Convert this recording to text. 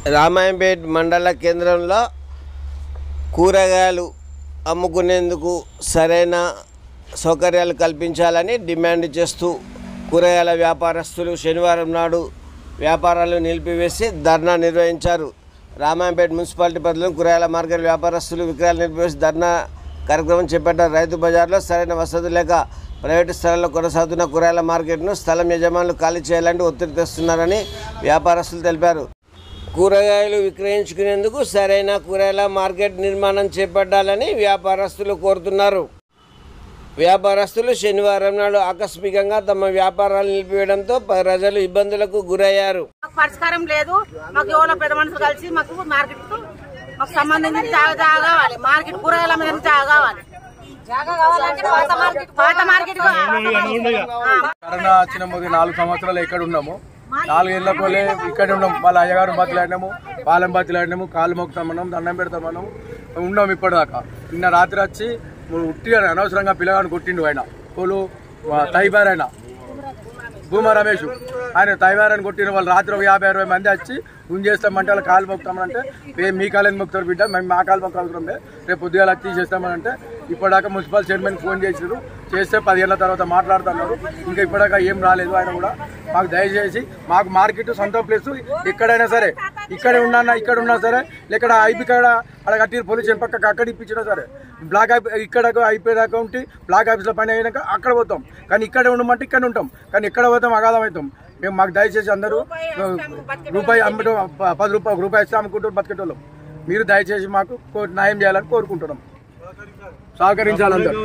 రామాయంపేట్ మండల కేంద్రంలో కూరగాయలు అమ్ముకునేందుకు సరైన సౌకర్యాలు కల్పించాలని డిమాండ్ చేస్తూ కూరగాయల వ్యాపారస్తులు శనివారం నాడు వ్యాపారాలు నిలిపివేసి ధర్నా నిర్వహించారు. రామాయంపేట్ మున్సిపాలిటీ పరిధిలో కూరగాయల మార్కెట్ వ్యాపారస్తులు విక్రయాలు నిలిపివేసి ధర్నా కార్యక్రమం చేపట్టారు. రైతు బజార్లో సరైన వసతి లేక ప్రైవేటు స్థలాల్లో కొనసాగుతున్న కూరగాయల మార్కెట్ను స్థలం యజమానులు ఖాళీ చేయాలంటూ ఒత్తిడి తెస్తున్నారని వ్యాపారస్తులు తెలిపారు. కూరగాయలు విక్రయించుకునేందుకు సరైన కూరగాయల మార్కెట్ నిర్మాణం చేపట్టాలని వ్యాపారస్తులు కోరుతున్నారు. వ్యాపారస్తులు శనివారం నాడు ఆకస్మికంగా తమ వ్యాపారాలు నిలిపివేయడంతో ప్రజలు ఇబ్బందులకు గురయ్యారు. పరిష్కారం లేదు. మాకు ఎవరో పెద్ద మనుషులు కలిసి మాకు మార్కెట్ మాకు సంబంధించిన జాగా కావాలి. మార్కెట్ కూరగాయల మీద జాగా కావాలి. కరోనా వచ్చిన 4 సంవత్సరాలు ఎక్కడ ఉన్నాము, 4 ఏళ్ళకోలే ఇక్కడ ఉన్నాం. వాళ్ళ అయ్యగారు బతులాడినాము, పాలెం బతులాడినాము, కాళ్ళు మొక్కుతామన్నాం, దండం పెడతామన్నాం, ఉన్నాం ఇప్పటిదాకా. నిన్న రాత్రి వచ్చి ఉట్టిగా అనవసరంగా పిల్లగాడు కొట్టిండు. ఆయన పోలు తైబార్, ఆయన భూమా రమేష్, ఆయన తైబార్ అని కొట్టిన వాళ్ళు. రాత్రి 50-60 మంది వచ్చి చేస్తామంటే వాళ్ళు కాలు మొక్కుతామనంటే మీ కాలేజ్ మొక్కుతారు బిడ్డ, మేము మా కాలు మొక్కలుతున్నాం, రేపు పొద్దుగాల వచ్చి చేస్తామనంటే ఇప్పటిదాకా మున్సిపల్ చైర్మన్ ఫోన్ చేసారు. చేస్తే 10 ఏళ్ళ తర్వాత మాట్లాడుతున్నారు. ఇంకా ఇప్పటిదాకా ఏం రాలేదు. ఆయన కూడా మాకు దయచేసి మాకు మార్కెట్ సొంత ప్లేస్ ఎక్కడైనా సరే, ఇక్కడ ఉన్నా సరే, లేక ఐపీ కాడ అక్కడ కట్టి పోలీస్ స్టేషన్ పక్కకు అక్కడ ఇప్పించినా సరే, బ్లాక్ ఇక్కడ అయిపోయేదాకా ఉంటే బ్లాక్ ఆఫీస్లో పని అయినాక అక్కడ పోతాం. కానీ ఇక్కడ ఉండమంటే ఇక్కడ ఉంటాం, కానీ ఎక్కడ పోతాం అగాధం అవుతాం. మేము మాకు దయచేసి అందరూ రూపాయి అమ్మటం, 10 రూపాయలు రూపాయి ఇస్తే అమ్ముకుంటాం బతికేటోళ్ళం. మీరు దయచేసి మాకు న్యాయం చేయాలని కోరుకుంటున్నాం. సహకరించాలి అందరూ.